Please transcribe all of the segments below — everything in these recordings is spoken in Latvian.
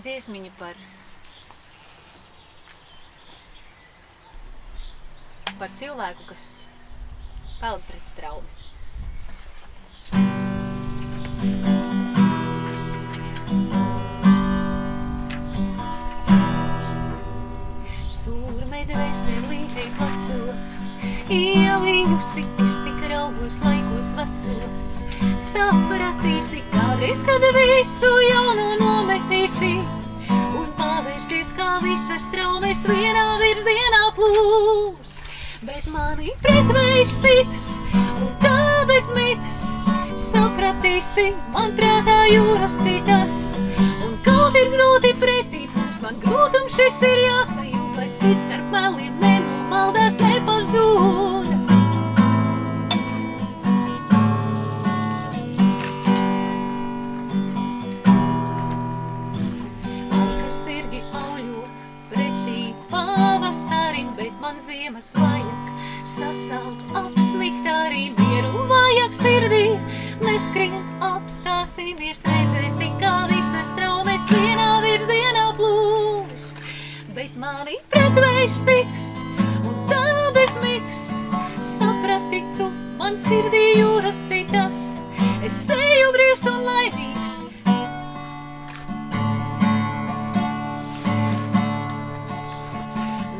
Dziesmiņa par cilvēku, kas peld pret straumi. Sūrmedveselītei plecos, ielījusi es tik raugos laikos vecos. Sapratīsi kādreiz, kad visu jauno nometīsi, un pavērsties kā visas traumes vienā virzienā plūst. Bet mani pretvējš sitas, un tā bez mitas, sapratīsi, man prātā jūras citas. Un kaut ir grūti pretī plūst, man grūtums šis ir jāsajūt, lai sirds starp meliem nenomaldās, nepazūda. Man ziemas vajag sasalt, apsnikt arī mieru vajag sirdī. Neskrien, apstāsimies, redzēsi, kā visas traumes vienā virzienā plūst. Bet mani pretvējš sitas, un tā bez mitas, saprati tu, man sirdī jūras citas. Es eju brīvs un laimīgs.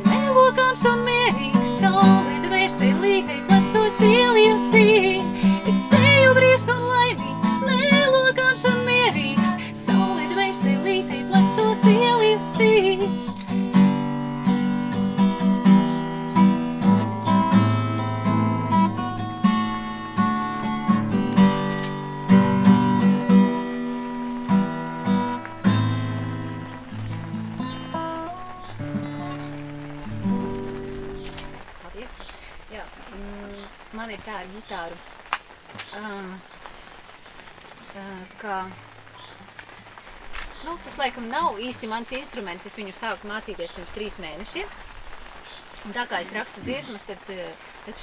Nelokāms un mierīgs, saule dvēselītei plecos ielījusi. Es eju brīvs un laimīgs, nelokāms un mierīgs, saule dvēselītei plecos ielījusi. Man ir tā ar ģitāru, ka tas laikam nav īsti mans instruments, es viņu sāku mācīties pirms 3 mēnešiem. Un tā kā es rakstu dziesmas, tad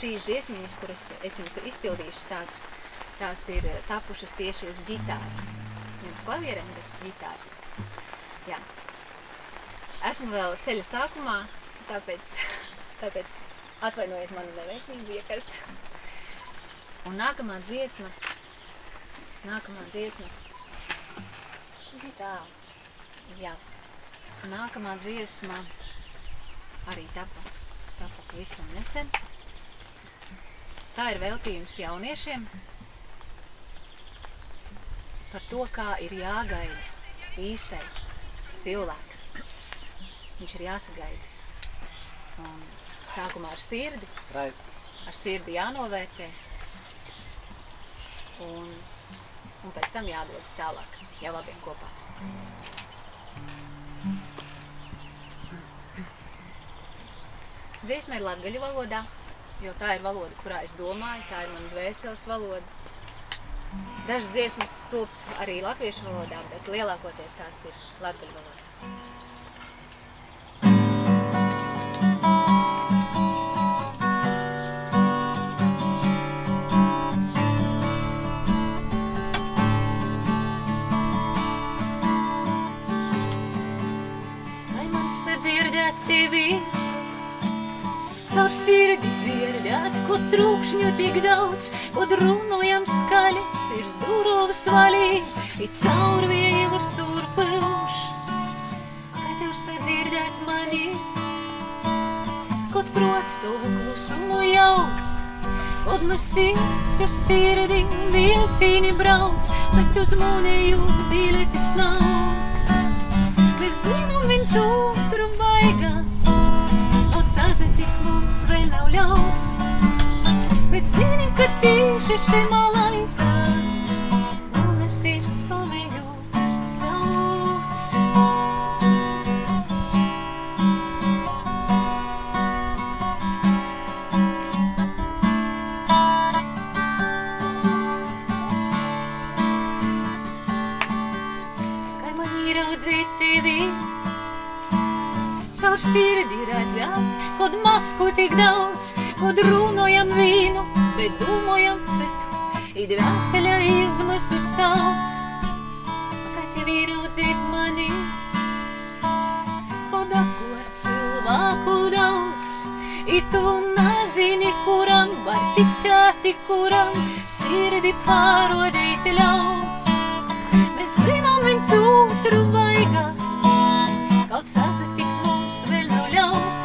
šīs dziesmiņas, kuras es jums izpildīšu, tās ir tapušas tieši uz ģitāras. Ne uz klavierēm, bet uz ģitāras. Jā. Esmu vēl ceļa sākumā, tāpēc atvainojiet manu neveiktību iekars. Un nākamā dziesma tā, jā, nākamā dziesma arī tapa pavisam nesen. Tā ir veltījums jauniešiem par to, kā ir jāgaida īstais cilvēks. viņš ir jāsagaida. Un sākumā ar sirdi jānovērtē. Un pēc tam jādodas tālāk, jau abiem kopā. Dziesma ir latgaļu valodā, jo tā ir valoda, kurā es domāju, tā ir mana dvēseles valoda. Dažas dziesmas top arī latviešu valodā, bet lielākoties tās ir latgaļu valodā. Lai man sadzirdēt tevi, caur sirdi dzirdēt, ko trūkšņu tik daudz, ko runājam skaļi, sirds durvis valī, it caur vieju surpilš. Lai tev sadzirdēt mani, kod prots tavu klusumu jauc, kod no sirds uz sirdi vilcīni brauc, bet uz mūneju biletes nav. Mēs zinām viens otru vaigā, sazatikt mums vēl nav ļauts, bet zini, ka tieši šimā laikā mana sirds to viņu sauc. Kai man ieraudzīt tevi, caur sirdi redzēt, kod masku tik daudz, kod runājam vīnu, bet domājam citu, it dvēselē izmisu sauc. Kā tev ieraudzīt mani, kod apgor cilvēku daudz, it tu nezini, kuram var ticēt, kuram sirdi pārodīt ļauts. Mēs zinām viens otru vaigā, kaut sazatikt mums vēl nav ļauts,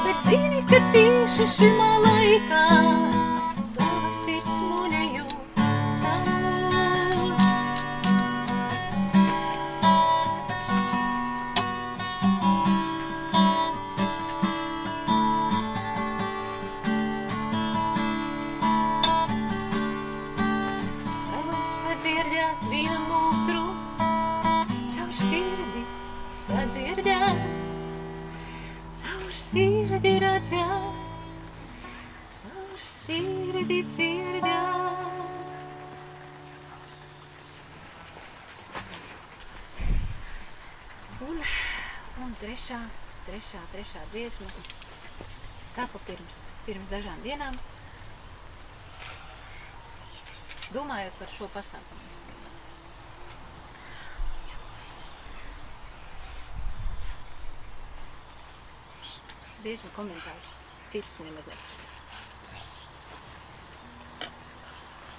bet zini, ka tieši šimā laikā tava sirds mūneju sauc. Lai man sadzirdēt vienam otru, caur sirdi sadzirdēt, caur sirdi redzēt, caur sirdi dzirdēt. Un trešā dziesma tapa pirms dažām dienām, domājot par šo pasākumu. Dziesma komentārus citas nemaz neprasa.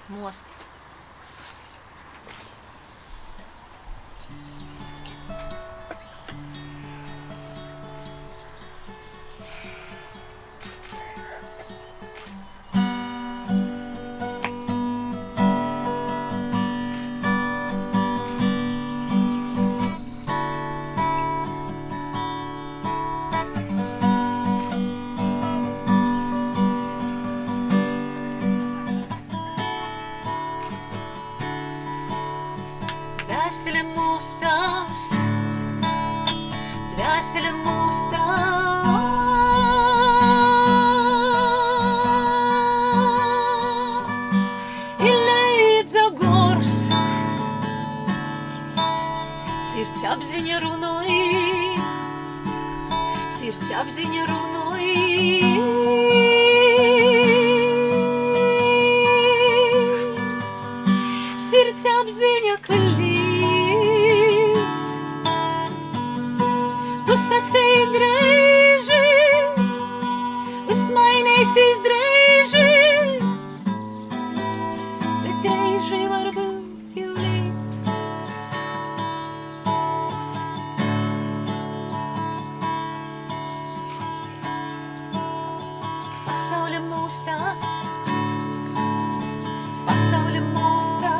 Mostas. Dvēsele mūstās, dvēsele mūstās, ir leidza gors, sirds apziņa runoj, sirds apziņa runoj. Sirds apziņa, ka līdz tu sacēji dreiži, viss mainīsies dreiži, bet dreiži varbūt jau rīt. Pasaule mūstās, pasaule mūstās,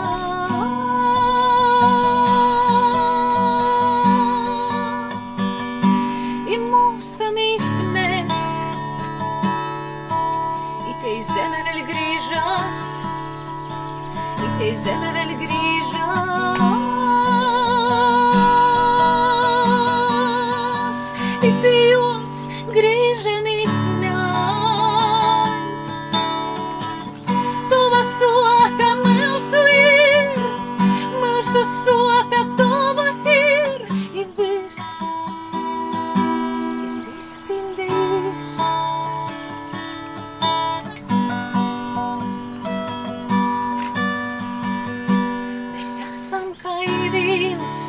visu sopja domāt ir viss pildījis. Mēs esam kā viens.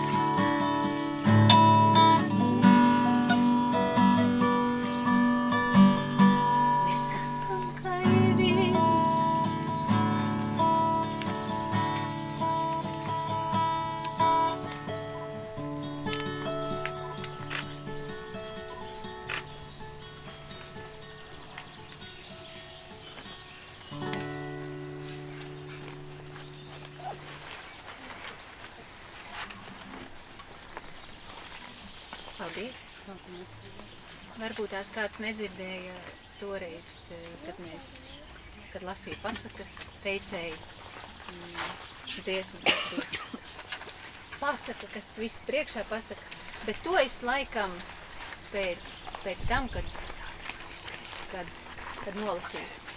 Mēs esam kā viens. Paldies. Varbūt tās kāds nedzirdēja toreiz, kad lasīja pasakas, teicēja dziesmu, kas bija pasaka, kas visu priekšā pasaka, bet to es laikam pēc tam, kad nolasīs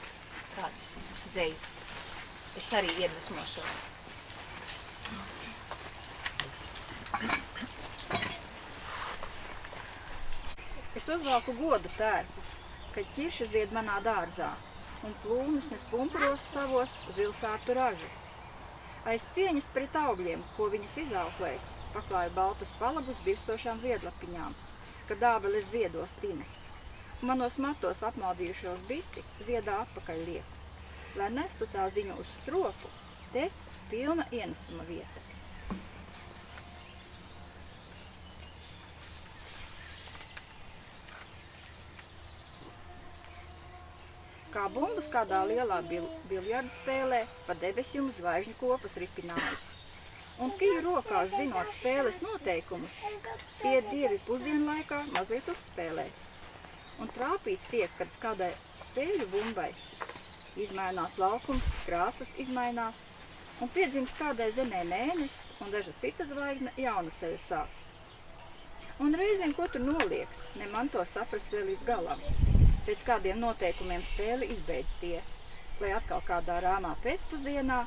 kāds dzeju, es arī iedvesmošos. Es uzvalku godu tērpu, kad ķirša zied manā dārzā, un plūmes nes pumpuros savos zilsārtu ražu. Aiz cieņas pret augļiem, ko viņas izauklēs, paklāju baltus palabus birstošām ziedlapiņām, kad ābeles ziedos tinas. Manos matos apmaldījušos biti ziedā atpakaļ lieku, lai nestu tā ziņu uz stropu, te pilna ienesuma vieta. Kā bumbas kādā lielā biljarda spēlē, pa debesjumu zvaigžņu kopas ripinājas. Un kiju rokās zinot spēles noteikumus, iet dievi pusdienlaikā mazliet uzspēlē. Un trāpīts tiek, kad kādai spēļu bumbai izmainās laukums, krāsas izmainās, un piedzimst kādai zemē mēnesis, un daža cita zvaigzne jaunu ceļu sāk. Un reizēm, ko tur noliek, ne man to saprast vēl līdz galam. Pēc kādiem noteikumiem spēli izbeidz tie, lai atkal kādā rāmā pēcpusdienā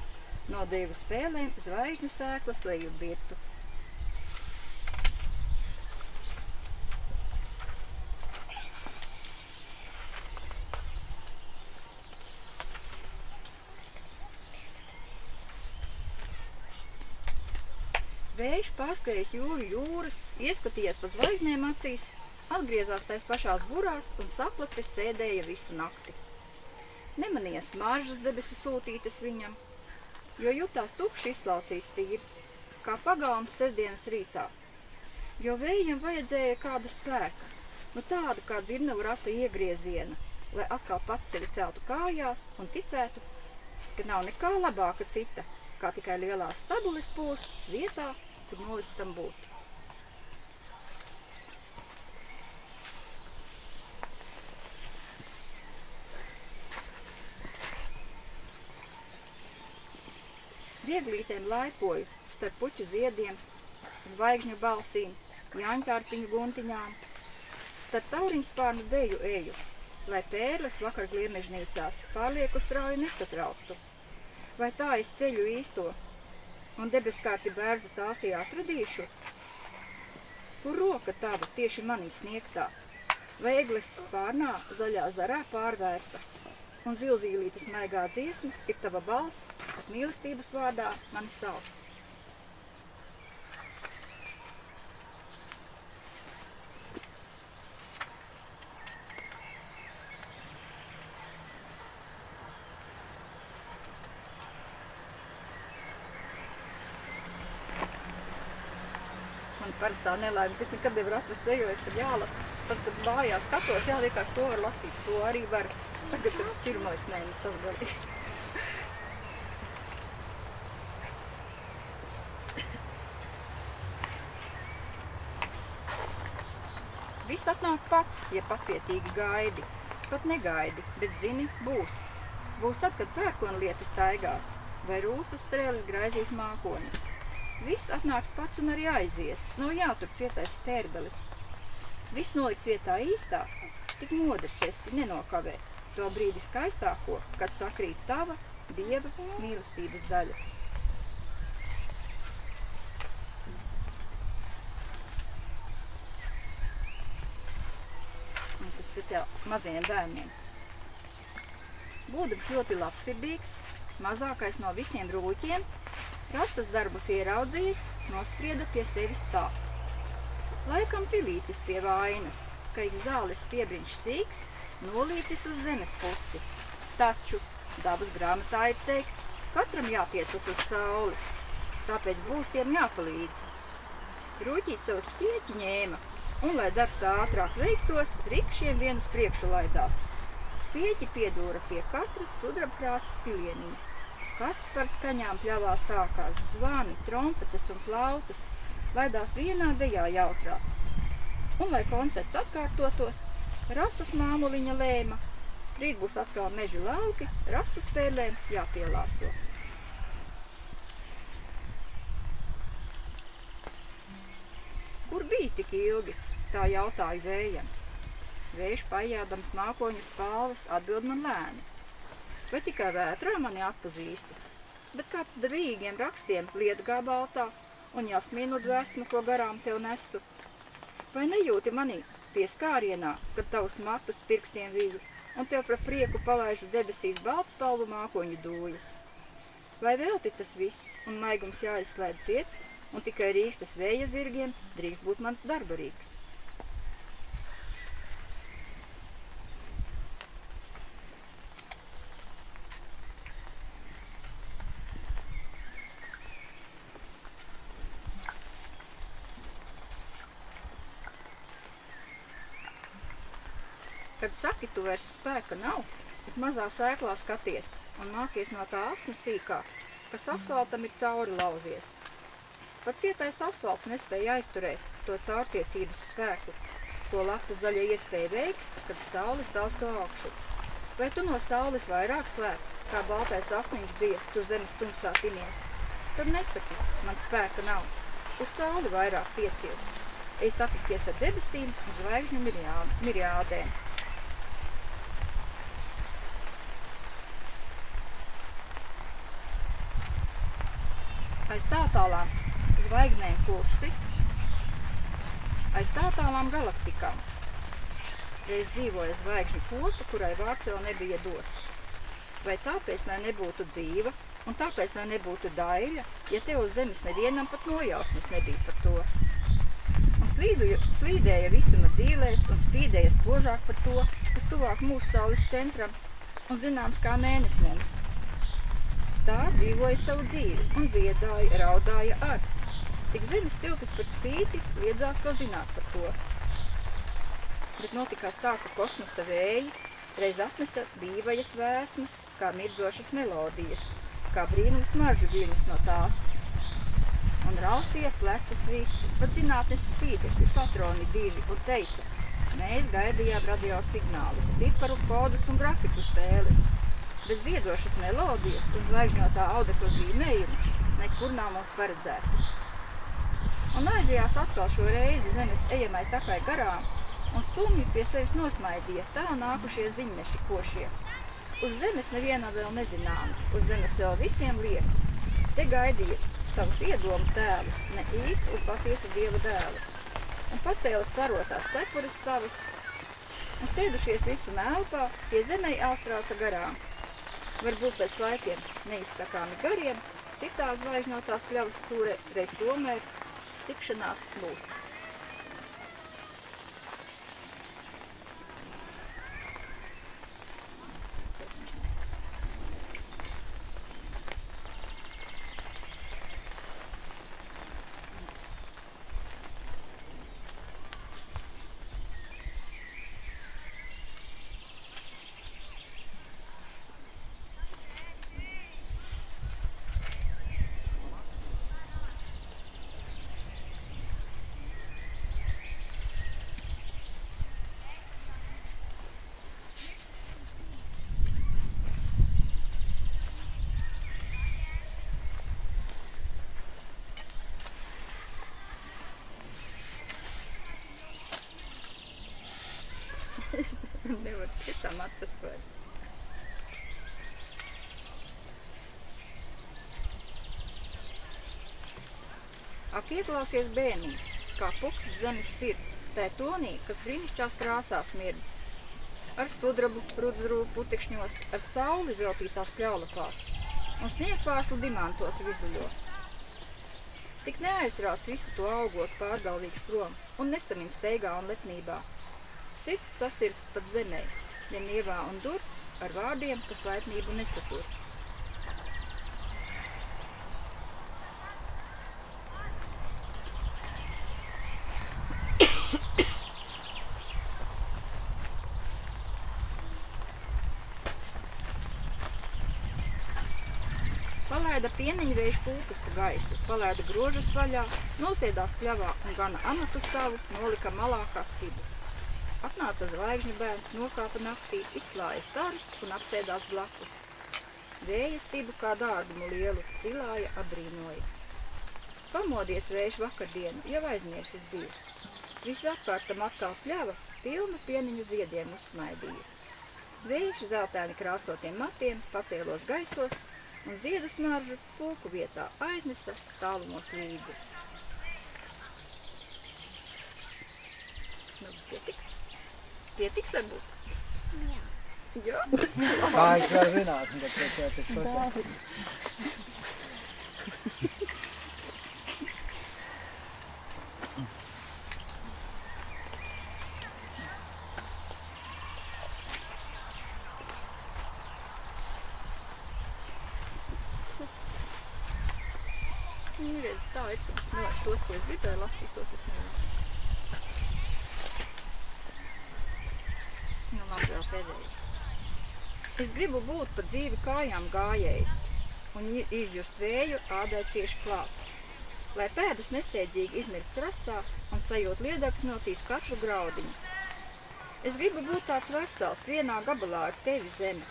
no dievu spēlēm zvaigžņu sēklas leju birtu. Vējš pārskrējis jūru jūras, ieskatījies pat zvaigznēm acīs, atgriezās tais pašās burās un saplacis sēdēja visu nakti. Nemanīja smaržas debesu sūtītas viņam, jo jutās tukši izslaucīts tīrs, kā pagalms sestdienas rītā. Jo vējiem vajadzēja kāda spēka, nu tāda kā dzirnavu rata iegrieziena, lai atkal pats sevi celtu kājās un ticētu, ka nav nekā labāka cita, kā tikai lielās stabules pūst vietā, kur nolic tam būt. Vieglītēm laipoju starp puķu ziediem, zvaigžņu balsīm, jāņķārpiņu guntiņām, starp tauriņspārnu deju eju, lai pērles vakar gliemežnīcās pārlieku strauji nesatrauktu. Vai tā es ceļu īsto un debeskārti bērza tāsī atradīšu? Kur roka tava tieši manim sniegtā? Vai egles spārnā zaļā zarā pārvērsta? Un zilzīlītes maigā dziesma ir tava balss, kas mīlestības vārdā mani sauc. Man parastā nelaime, kas nekad nevar atrast ejos, tad jālasa. Tad mājās skatos, liekas, to var lasīt, to arī var. Tagad tad šķiru, man liekas, nē, tas galīgi. Viss atnāk pats, ja pacietīgi gaidi. Pat negaidi, bet zini, būs. Būs tad, kad pērkonlieti staigās, vai rūsas strēles graizīs mākoņus. Viss atnāks pats un arī aizies, nav jātur cietais stērbelis. Viss nolikts vietā īstā, tik modrs esi, nenokavē. To brīdi skaistāko, kad sakrīt tava, Dieva mīlestības daļa. speciāli mazajiem bērniem. Būdams ļoti labsirdīgs, mazākais no visiem rūķiem, Rasas darbus ieraudzījis, nosprieda pie sevis tā. Laikam pilītis pie vainas, ka ik zāles stiebriņš sīks, nolīcis uz zemes pusi. Taču dabas grāmatā ir teikts, katram jātiecas uz sauli, tāpēc būs tiem jāpalīdz. Rūķis savu spieķi ņēma, un, lai darbs tā ātrāk veiktos, rikšiem vien uz priekšu laidās. Spieķi piedūra pie katra sudrabkrāsas pilieniņa. Kas par skaņām pļavā sākās, zvani, trompetes un flautas, laidās vienā dejā jautrā. Un, lai koncerts atkārtotos, Rasas māmuliņa lēma, rīt būs atkal mežu lauki, Rasas spēlēm jāpielāso. Kur bija tik ilgi? Tā jautāja vējam. Vējš paijādams mākoņu spalvas atbild man lēni. Vai tikai vētrā mani atpazīsti? Bet kā dvīgiem rakstiem lietgā baltā un jasmīnu dvēsmu, ko garām tev nesu? Vai nejūti manī pieskārienā, kad tavus matus pirkstiem vīju un tev par prieku palaižu debesīs baltspalvu mākoņu dūjas? Vai velti tas viss un maigums jāizslēdz ciet, un tikai rīkstas vēja zirgiem drīkst būt mans darba rīks? Kad saki, tu vairs spēka nav, bet mazā sēklā skaties un mācies no tā asna sīkā, kas asfaltam ir cauri lauzies. Pat cietais asfalts nespēja aizturēt to caurtiecības spēku, ko lapas zaļa iespēja veikt, kad saule sausto augšu. Vai tu no saules vairāk slēpts, kā baltais asniņš bija, tur zemes tumsā tinies? Tad nesaki, man spēka nav, uz sauli vairāk tiecies. Ej satikties ar debesīm un zvaigžņu miriādēm. Aiz tātālām zvaigznēm klusi, aiz tātālām galaktikām. Reiz dzīvoja zvaigžņu kopa, kurai vārds vēl nebija dots. Vai tāpēc, lai nebūtu dzīva, un tāpēc, lai nebūtu daļa, ja tev uz zemes nevienam pat nojausmas nebija par to. Un slīdēja visuma dzīlēs un spīdēja spožāk par to, kas tuvāk mūsu saules centram un zināms kā mēnesnenis. Tā dzīvoja savu dzīvi un dziedāja, raudāja ar. Tik zemes ciltis par spīti liedzās ko zināt par to. Bet notikās tā, ka kosmosa vēji reiz atnesa dīvajas vēsmas, kā mirdzošas melodijas, kā brīnums maržu viļņus no tās. Un raustīja plecas visi, pat zinātnes spīdekļi, patroni diži, un teica, mēs gaidījām radio signālus, ciparu kodus un grafiku spēles. Bet ziedošas melodijas un zvaigžņotā audekla zīmējumi nekur nav mums paredzēti. Un aizjās atkal šo reizi zemes ejamai takai garām, un stumji pie sevis nosmaidīja tā nākušie ziņneši košie. Uz zemes nevienam vēl nezināma, uz zemes vēl visiem liek. Te gaidīja savus iedomu tēlus, ne īstu un patiesu Dieva dēlu. Un pacēlas sarotās cepures savas, un sēdušies visu mēlpā, pie zemei āstrāca garām. Varbūt pēc laikiem neizsakāmi gariem, citā zvaigžņotās pļavas stūrē reiz tomēr tikšanās būs. Nevar tiešām atrast vairs. Ak, ieklausies bērnī, kā puksts zemes sirds, tai tonī, kas brīnišķās krāsās mirdz. ar sudrabu rudzuru putekšņos, ar sauli zeltītās pļaulapās un sniegpārslu dimantos vizuļo. Tik neaiztrauc visu to augot pārgalvīgs prom un nesamin steigā un lepnībā. Sirds sasirds pat zemē, ja nievā un dur ar vārdiem, kas laipnību nesatur. Palaida pieniņvējš pūkas pa gaisu, palaida grožas vaļā, nosēdās pļavā un gana amatu savu nolika malā kā stibu. Atnāca zvaigžņu bērns, nokāpa naktī, izklāja starus un apsēdās blakus. Vēja stibu kā dārgumu lielu, cilāja abrīnoja. Pamodies vējš vakardienu, jau aizmirsis bija. Visu apkārtam atkal pļava, pilna pieniņu ziediem uzsmaidīja. Vējš zeltēni krāsotiem matiem pacēlos gaisos un ziedu smaržu pulku vietā aiznesa tālumos līdzi. Nu, pietiks? Pietiks varbūt? Jā. Jā? Kā es var zināt, un tad pietiks pašā. Tā ir, kad es nevaru tos, ko es gribēju lasīt, tos es nevaru. Nu, labi, vēl pēdējo. Es gribu būt pa dzīvi kājām gājējs un izjust vēju ādai cieši klāt, lai pēdas nesteidzīgi izmirkt krasā un sajūt liedaks miltīs katru graudiņu. Es gribu būt tāds vesels, vienā gabalā ar tevi zeme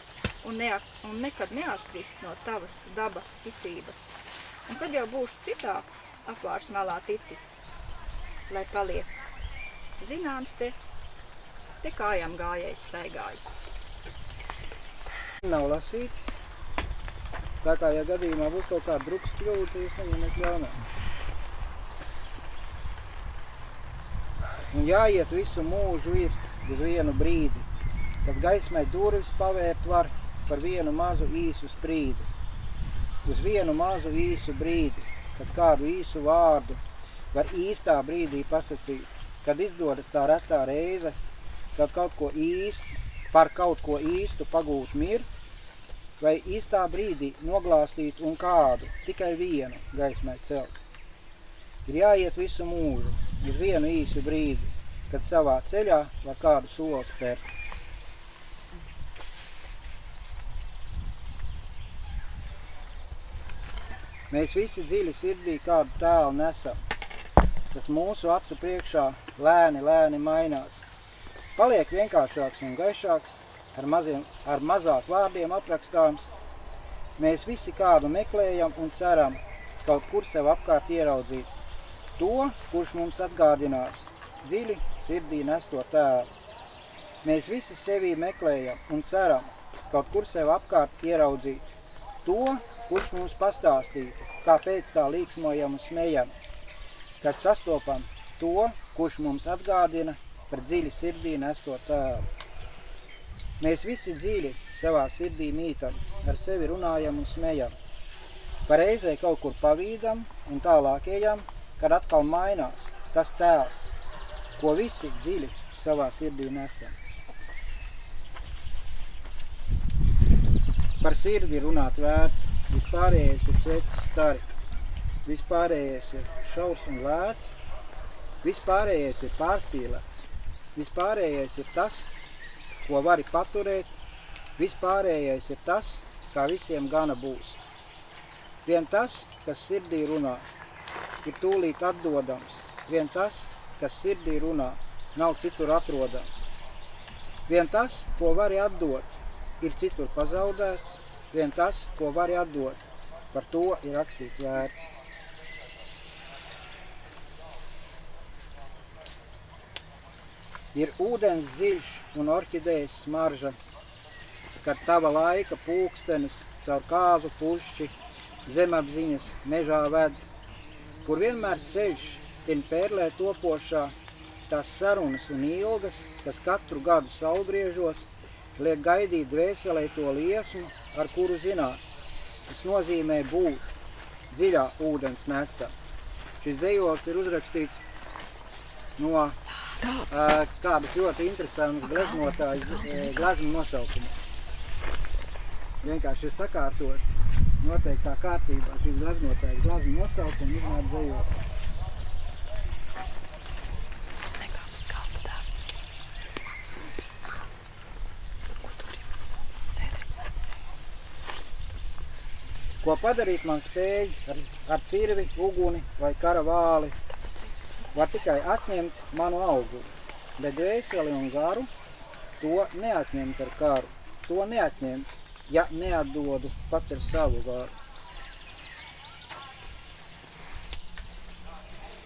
un nekad neatkrist no tavas daba ticības. Un kad jau būšu citā apvārš malā ticis, lai paliek zināms te kājām gājējs staigājis. Nav lasīti. Tā kā, ja gadījumā būs kaut kāda drukas kļūda, tad jūs neņemat ļaunā. Un jāiet visu mūžu ir uz vienu brīdi, kad gaismai durvis pavērt var par vienu mazu īsu sprīdi. Uz vienu mazu īsu brīdi, kad kādu īsu vārdu var īstā brīdī pasacīt, kad izdodas tā retā reize, kad par kaut ko īstu pagūt mirt, vai īstā brīdī noglāstīt un kādu, tikai vienu gaismai celt. Ir jāiet visu mūžu, uz vienu īsu brīdi, kad savā ceļā var kādu soli spērt. Mēs visi dziļi sirdī kādu tēlu nesam, kas mūsu acu priekšā lēni mainās. Paliek vienkāršāks un gaišāks, ar mazāk vārdiem aprakstāms. Mēs visi kādu meklējam un ceram kaut kur sev apkārt ieraudzīt. To, kurš mums atgādinās, dziļi sirdī nesto tēlu. Mēs visi sevī meklējam un ceram kaut kur sev apkārt ieraudzīt. To, kurš mums pastāstītu, kāpēc tā līksmojam un smejam, kad sastopam to, kurš mums atgādina par dziļi sirdī nesto tēlu. Mēs visi dziļi savā sirdī mītam, ar sevi runājam un smejam. Pareizē kaut kur pavīdam un tālāk ejam, kad atkal mainās tas tēls, ko visi dziļi savā sirdī nesam. Par sirdi runāt vērts, vispārējais ir svecis stari, vispārējais ir šaurs un lēts, vispārējais ir pārspīlēts, vispārējais ir tas, ko vari paturēt, vispārējais ir tas, kā visiem gana būs. Vien tas, kas sirdī runā, ir tūlīt atdodams, vien tas, kas sirdī runā, nav citur atrodams. Vien tas, ko vari atdot, ir citur pazaudēts, vien tas, ko vari atdot, par to ir rakstīts vērts. Ir ūdens dziļš un orķidējas smarža, kad tava laika pulkstenis caur kāzu pušķi zemapziņas mežā ved, kur vienmēr ceļš tin pērlē topošā, tās sarunas un ilgas, kas katru gadu saulbriežos liek gaidīt dvēselē to liesmu, ar kuru zināt. Tas nozīmē būt dziļā ūdens nestā. Šis dzejols ir uzrakstīts no kādas ļoti interesantas gleznu nosaukuma. Vienkārši ir sakārtots noteiktā kārtībā šis gleznotājs gleznu nosaukumu iznāk dzejot. Ko padarīt man spēj ar cirvi, uguni vai karavāli, var tikai atņemt manu auguru, bet dvēseli un garu to neatņemt ar karu, to neatņemt, ja neatdodu pats ar savu garu.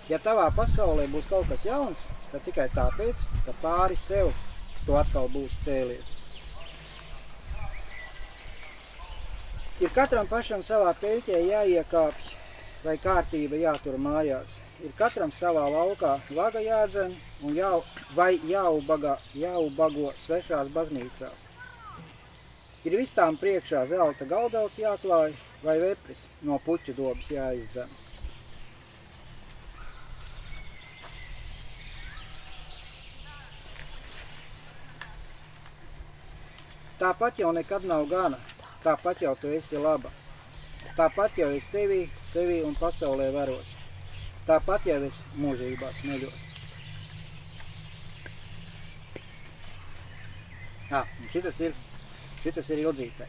Ja tavā pasaulē būs kaut kas jauns, tad tikai tāpēc, ka pāri sev to atkal būs cēlies. Ir katram pašam savā peļķē jāiekāpj, vai kārtība jātur mājās. Ir katram savā laukā vaga jādzen un jāubago svešās baznīcās. Ir vistām priekšā zelta galdauts jāklāj vai vepris no puķu dobas jāizdzen. Tāpat jau nekad nav gana. Tāpat jau tu esi laba. Tāpat jau es tevī, sevī un pasaulē varos. Tāpat jau es mūžībā smeļos. Šitas ir ildzītai.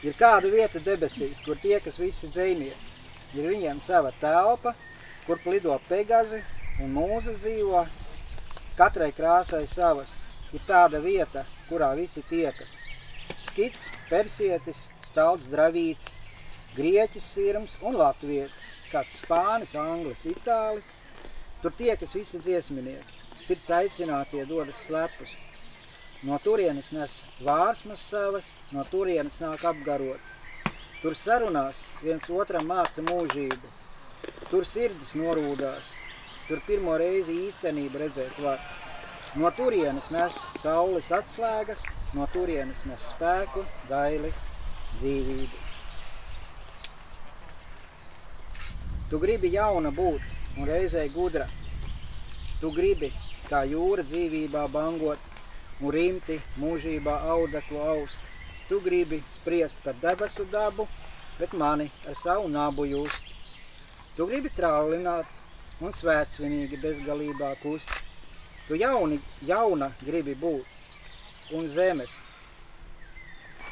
Ir kāda vieta debesīs, kur tie, kas visi dzejnieki, ir viņiem sava telpa, kur lido pegazi un mūzas dzīvo, katrai krāsai savas. Ir tāda vieta, kurā visi tiekas. Skits, persietis, stalds, dravīts, grieķis, sirms un latvietis, kāds spānis, anglis, itālis. Tur tiekas visi dziesminieki, sirds aicinātie dodas slepus. No turienes nes vārsmas savas, no turienes nāk apgarot. Tur sarunās viens otram māca mūžību. Tur sirdis norūdās, tur pirmo reizi īstenību redzēt var. No turienes nes saules atslēgas, no turienes nes spēku, daili, dzīvību. Tu gribi jauna būt un reizē gudra. Tu gribi, kā jūra dzīvībā bangot un rimti mūžībā audeklu aust. Tu gribi spriest par debesu dabu, bet mani ar savu nabu just. Tu gribi traulināt un svētsvinīgi bezgalībā kust. Tu jauna gribi būt un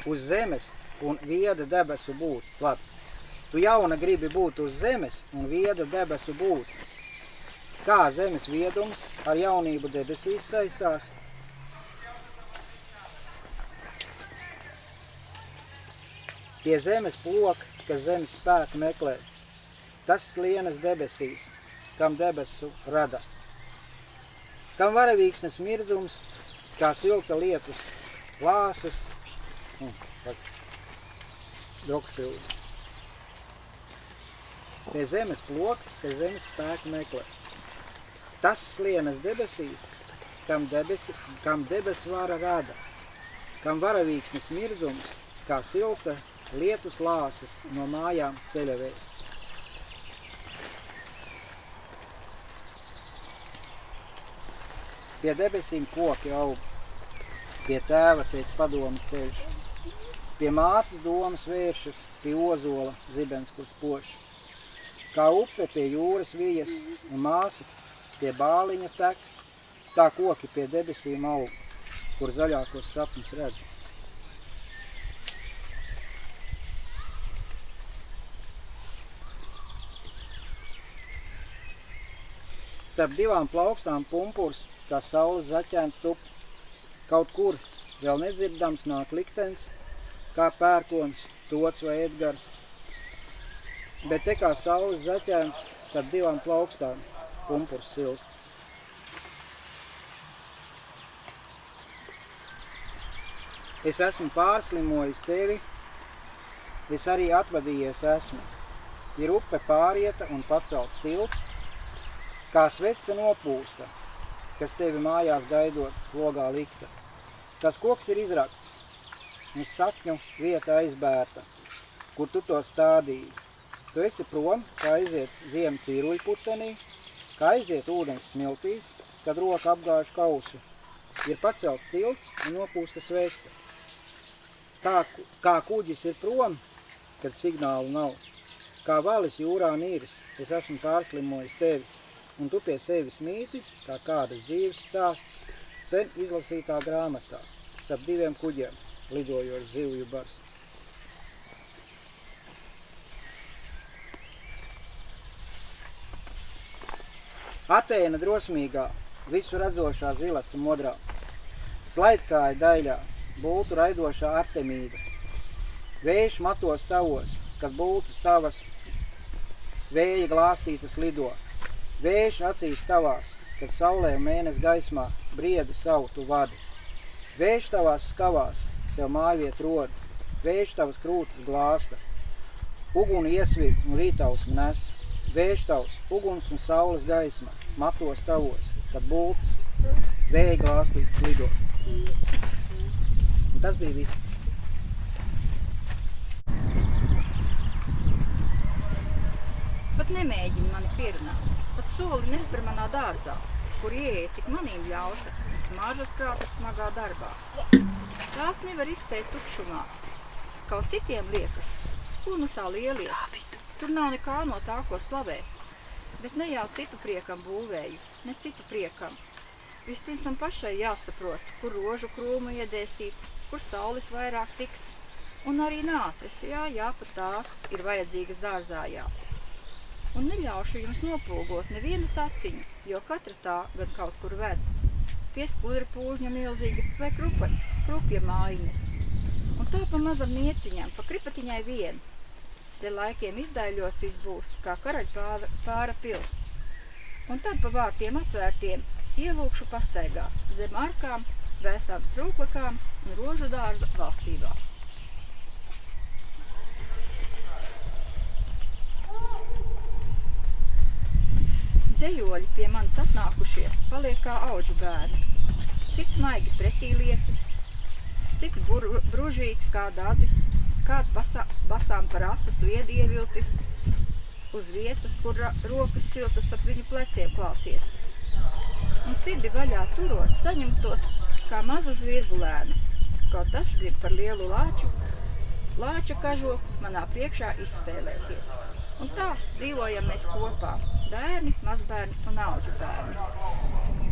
uz zemes un vieda debesu būt. Labi. Tu jauna gribi būt uz zemes un vieda debesu būt. Kā zemes viedums ar jaunību debesīs saistās? Pie zemes ploka, kas zemes spēku meklē, tas slienas debesīs, kam debesu rada. Kam varavīksnes mirdzums, kā silta lietus, lāsas, drokšpildi. Pie zemes ploka, kas zemes spēku meklē. Tas slienas debesīs, kam debesu vara rada. Kam varavīksnes mirdzums, kā silta lietus lāsas no mājām ceļavēst. Pie debesīm koki aug, pie tēva tiek padomu ceļš, pie mātes domas vēršas, pie ozola zibens, kur spoš. Kā upe pie jūras vijas un māsa pie bāliņa tek, tā koki pie debesīm aug, kur zaļākos sapņus redz. Starp divām plaukstām pumpurs, kā saules zaķēns tup, kaut kur vēl nedzirdams nāk liktens, kā pērkons, Tots vai Edgars. Bet te kā saules zaķēns starp divām plaukstām, pumpurs silst. Es esmu pārslimojis tevi, es arī atvadījies esmu. Ir upe pārieta un pacelts tilts, kā svece nopūsta, kas tevi mājās gaidot, logā likta. Tas koks ir izrakts, un sakņu vieta aizbērta, kur tu to stādīji. Tu esi prom, kā aiziet ziema cīruļputenī, kā aiziet ūdens smiltīs, kad roka apgāž kausu. Ir pacelts tilts un nopūsta svece. Tā kā kuģis ir prom, kad signālu nav. Kā valis jūrā nīris, es esmu pārslimojis tevi, un tu pie sevis mīti, kā kādas dzīves stāsts, sen izlasītā grāmatā, starp diviem kuģiem, lidojošs zivju bars. Atēna drosmīgā, visu redzošā zilaca modrā, slaidkāja daļā, bultu raidošā Artemīda. Vējš matos tavos, kad bultas tavas vēja glāstītas lido. Vējš acīs tavās, kad saulē mēnes gaismā briedu savu tu vadi. Vējš tavās skavās sev mājviet rod, vējš tavas krūtas glāsta. Uguni iesvig un rītausmu nes. Vējš tavs, uguns un saules gaisma, matos tavos, kad bultas vēja glāstītas lido. Un tas bija viss. Pat nemēģini mani pierunāt, pat soli nespar manā dārzā, kur ieeja tik manīm ļausa un smāžas krātas smagā darbā. Tās nevar izsēt tukšumā. Kaut citiem liekas, ko nu tā lielies. Tur nav nekā no tā, ko slavēt, bet ne jau citu priekam būvēju, ne citu priekam. Vispirms man pašai jāsaprot, kur rožu krūmu iedēstīt, kur saules vairāk tiks, un arī nātris, jā, pat tās ir vajadzīgas dārzājā. Un neļaušu jums nopulgot nevienu taciņu, jo katra tā gan kaut kur ved. Pie skudra pūžņa milzīga vai krupja mājiņas. Un tā pa mazam nieciņam, pa kripatiņai vien. Te laikiem izdaiļots viss būs, kā karaļpāra pils. Un tad pa vārtiem atvērtiem ielūkšu pastaigā, zem arkām, vēsām strūklakām un rožu dārza valstībā. Dzejoļi pie manis atnākušie paliek kā audžu bērni. Cits maigi pretī liecis, cits bružīgs kā dādzis, kāds basām par asas liedi ievilcis uz vietu, kur rokas siltas ap viņu pleciem klāsies. Un sirdi vaļā turot, saņemtos kā mazas virbulēnas, kaut taču grib par lielu lāča kažoku manā priekšā izspēlēties. Un tā dzīvojam mēs kopā, bērni, mazbērni un audžu bērni.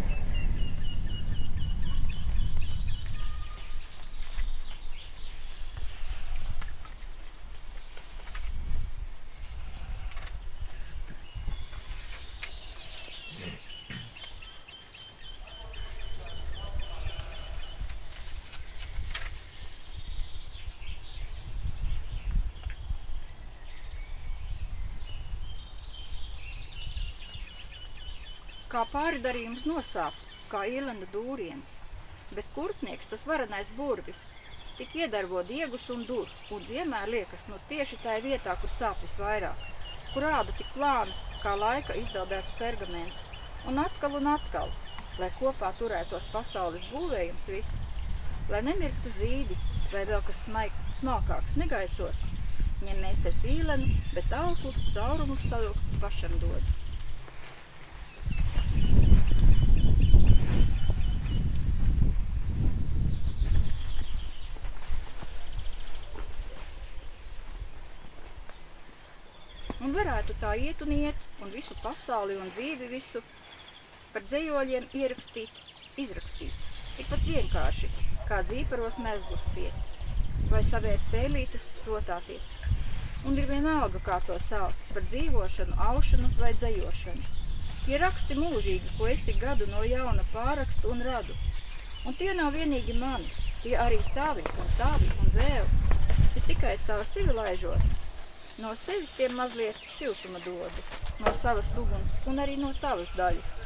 Kā pāridarījums nosāp, kā ielenda dūriens, bet kurtnieks tas varenais burvis, tik iedarbo diegus un dur, un vienmēr liekas, nu tieši tā vietā, kur sāp visvairāk, kur āda tik plāna, kā laika izdaldēts pergaments, un atkal, lai kopā turētos pasaules būvējums viss, lai nemirktu zīdi, vai vēl kas smalkāks negaisos, ņem meistars īlenu, bet auklu caurumus savilkt pašam dod. Un varētu tā iet un iet, un visu pasauli un dzīvi visu par dzejoļiem izrakstīt. Tikpat vienkārši, kā dzīparos mezglus siet, vai savērt pēlītes rotāties. Un ir vienalga, kā to sauc, par dzīvošanu, aušanu vai dzejošanu. Tie raksti mūžīgi, ko esi gadu no jauna pārakstu un radu. Un tie nav vienīgi mani, tie arī tavi un vēl. Es tikai caur sevi laižot. No sevis tiem mazliet siltuma dodu, no savas uguns un arī no tavas daļas,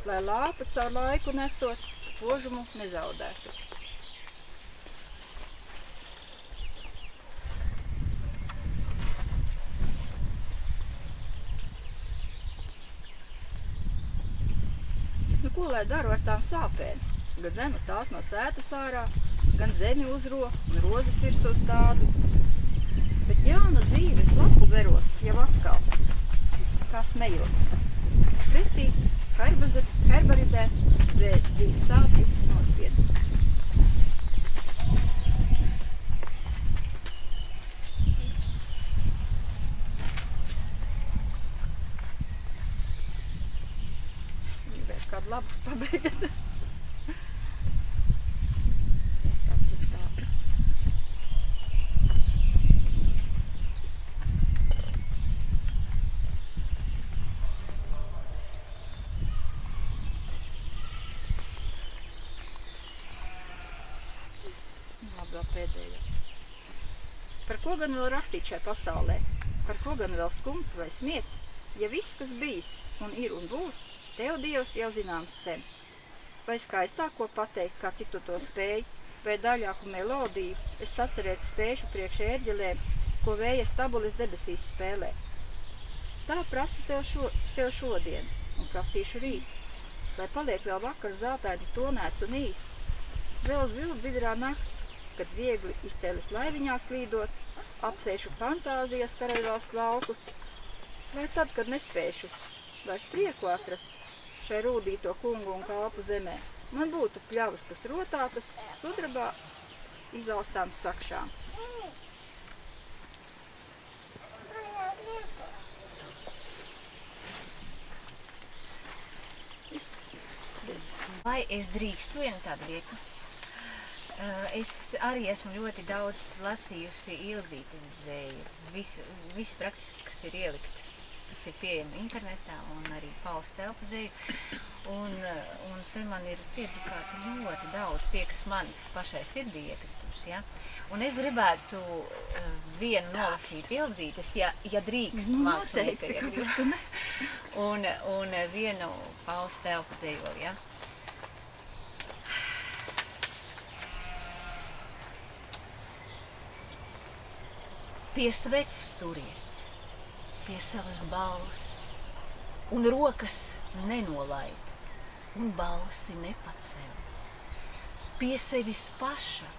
lai lāpa caur laiku nesot, spožumu nezaudētu. Nu, ko ko lai daru ar tām sāpēm? Gan zemu tās no sētas ārā, gan zemi uzro un rozes virsū stādu. Bet jaunu dzīves lapu verot jau atkal, kā smejot. Pretī herbarizēts, bet sāpju nospiedums. Gribētu kādu labu pabeigt. Pēdējo. Par ko gan vēl rakstīt šai pasaulē? Par ko gan vēl skumt vai smiet? Ja viss, kas bijis un ir un būs, tev, Dievs, jau zināms sen. Vai skaistāko pateikt, kā cik tu to spēj, vai daļāku melodiju es sacerēt spēšu priekš ērģelēm, ko vējas tabulis debesīs spēlē. Tā prasu tev sev šodien un prasīšu rīt, lai paliek vēl vakar zeltaini tonēts un īs, vēl zild dzidrā nakts, kad viegli iztēles laiviņā slīdot, apsēšu fantāzijas karaļvalsts laukus, vai tad, kad nespēšu vairs prieku atrast šai rūdīto kungu un kalpu zemē, man būtu pļavas, kas rotātas, sudrabā izaustām sakšām. Vai es drīkstu vienu tādu lietu? Es arī esmu ļoti daudz lasījusi Ildzītes dzēju. Visu praktiski, kas ir ielikt, kas ir pieejami internetā, un arī Pauls Telpa dzēju. Un te man ir piedzukāti ļoti daudz tie, kas man pašai sirdī iekrituši. Ja? Un es gribētu vienu nolasīt Ildzītes, ja drīkst mākslinieci iekļūst. Un vienu Pauls Telpa dzējoli. Ja? Pie sveces turies, pie savas balss, un rokas nenolaid, un balsi nepacel. Pie sevis paša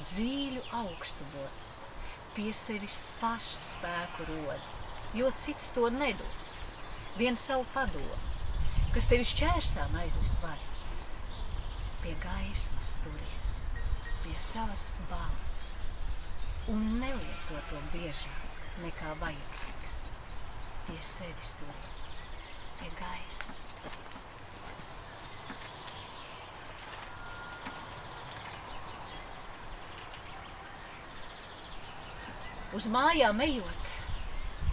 dzīļu augstumos, pie sevis paša spēku rod, jo cits to nedos, vien savu padomu, kas tevi šķērsām aizvest var. Pie gaismas turies, pie savas balss, un nelieto to biežāk nekā vajadzīgs. Pie sevis turies, pie gaismas turies. Uz mājām ejot,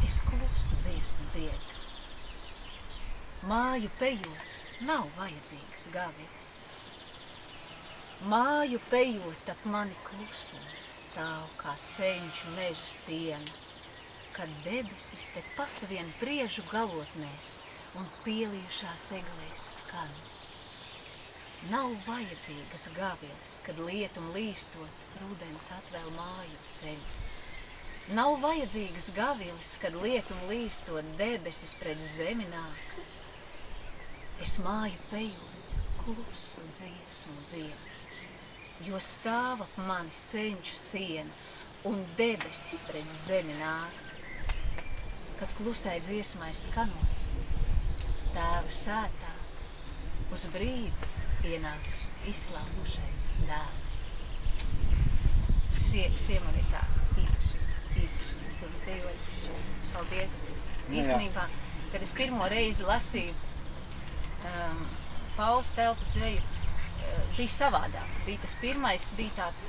es klusu dziesmu dziedu. Māju pejot, nav vajadzīgas gavies. Māju pejot, ap mani klusums stāv kā senču meža siena, kad debesis te pat vien priežu galotnēs un pielījušās eglēs skan. Nav vajadzīgas gavies, kad lietum līstot, rudens atvēl māju ceļu. Nav vajadzīgas gavies, kad lietum līstot, debesis pret zemi nāk. Es māju pejot, klusu dziesmu dziedu, jo stāv ap mani senču siena un debesis pret zemi nāk. Kad klusai dziesmai skanot, tēva sētā uz brīdi ienāk izslāpušais dēls. Šie man ir tā īpaši dzīvoļi. Paldies. Īstenībā, kad es pirmo reizi lasīju Pauls Telpa dzēju, bija savādāk. Tas pirmais bija tāds,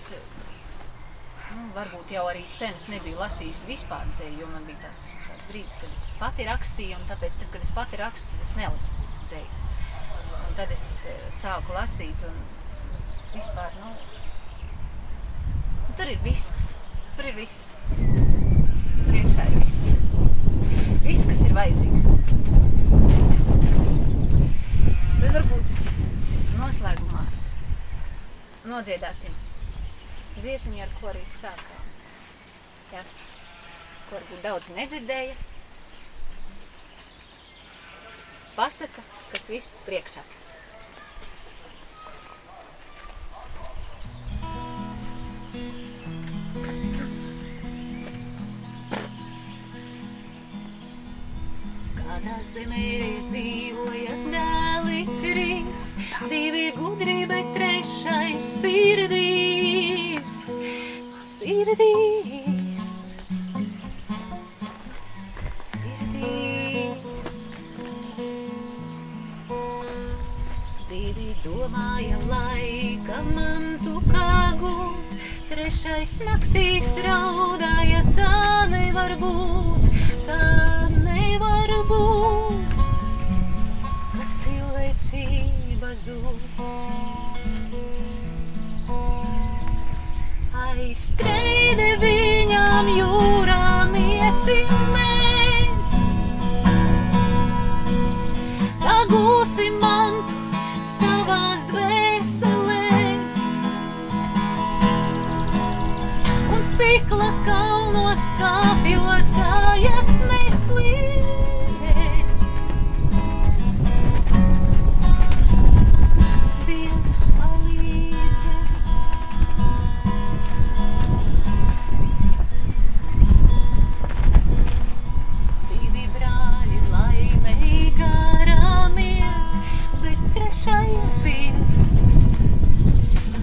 varbūt jau arī sen es nebiju lasījusi vispār dzēju, jo man bija tāds brīdis, kad es pati rakstīju, un tāpēc, tad, kad es pati rakstu, tad es nelasu citu dzējas. Un tad es sāku lasīt, un vispār, tur ir viss. Tur ir viss. Tur iekšā ir viss. Viss, kas ir vajadzīgs. Bet varbūt noslēgumā nodziedāsim dziesmiņu, ar ko arī sākām. Ja? Ko varbūt daudz nedzirdēja. Pasaka, kas visu priekšā prasa. tādā zemē dzīvoja dēli trīs, divi gudri, bet trešais sirdīsts. Divi domāja laika mantu kā gūt, trešais naktīs raudāja, tā nevar būt, kad cilvēcība zūd. Aiztreide viņām jūrām iesim mēs, tā gūsim mantu savās dvēselēs, un stikla kalnos kāpjot kājas neslīdēs. Dievs palīdzēs. Divi brāļi laimei garām iet, bet trešais zin,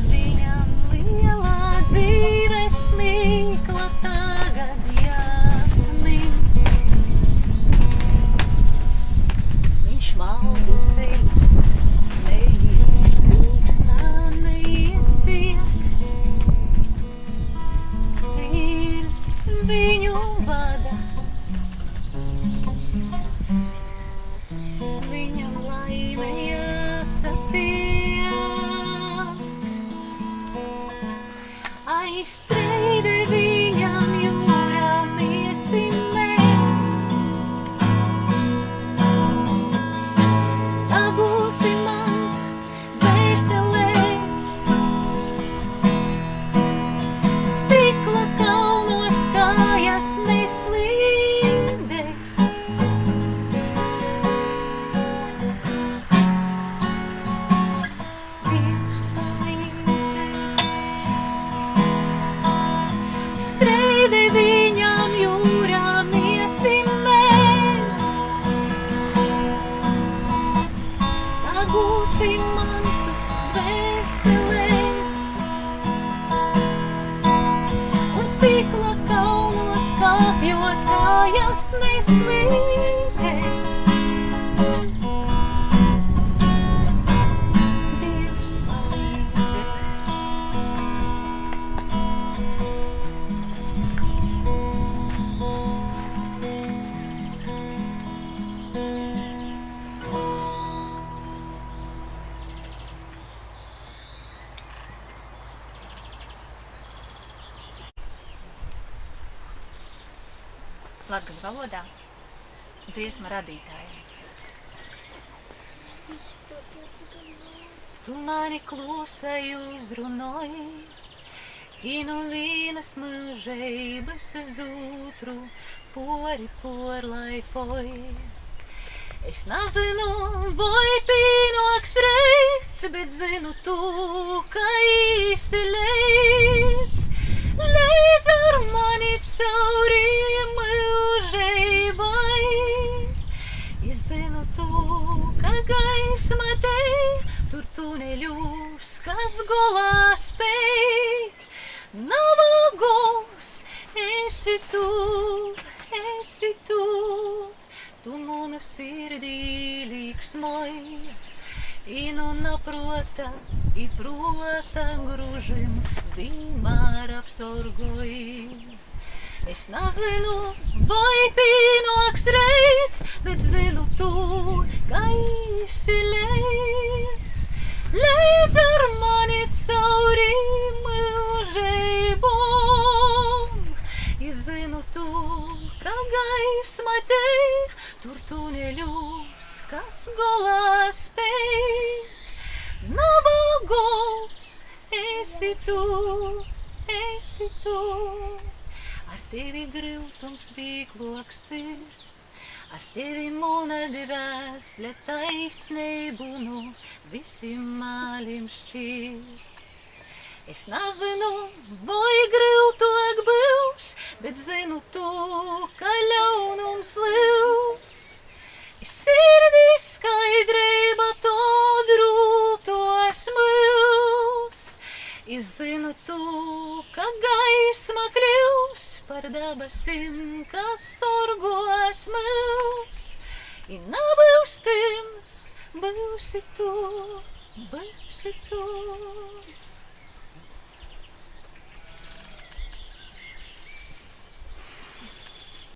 viņam lielā dzīves mīkla tagad jāatmin. Viņš maldu ceļus neiet, tūksnā neiestiek, sirds viņu vada, viņam laime jāsatiek. Aiztreide viņam jūrām iesim mēs, tā gūsim mantu dvēselēs, stikla kalnos kājas neslīdēs. Dievs palīdzēs. Streide viņām jūrām iesim mēs, tā gūsim mantu dvēselēs, un stikla kalnos kāpjot kājas neslīdēs. Dievs palīdzēs. Latgaļu valodā dziesma radītājiem. Tu mani klusai uzrunoji, i no vienas mūžeibas uz otru lai poji. Es nezinu, vai pienāks reids, bet zinu tu, ka īsi leids, leidz ar mani cauri mūžeibai. Es zinu tu, ka gaisma te, tur tuneļus, kas golā spēt. Nav gos, esi tu, tu manu sirdī līksmoji, i nu naprota, i prota gružim vienmēr apsorgoji. Es nezinu, vai pienāks reids, bet zinu tu, ka īsi leidz, leidz ar mani cauri mūžeibom. Es zinu tu, ka gaisma te, tur tuneļus, kas golā spēt. Nav gos, esi tu, ar tevi grūtums vīgloks ir, ar tevi muna dvēsle taisnību nu visiem mālim šķir. Es nezinu, vai grūtāk būs, bet zinu tu, ka ļaunums līvs. Sirdī skaidrība to drūtos mūs. Zinu tu, ka gaisma kļūs par debesim, kas sorgos mūs. Nebūs tims, būsi tu, būsi tu.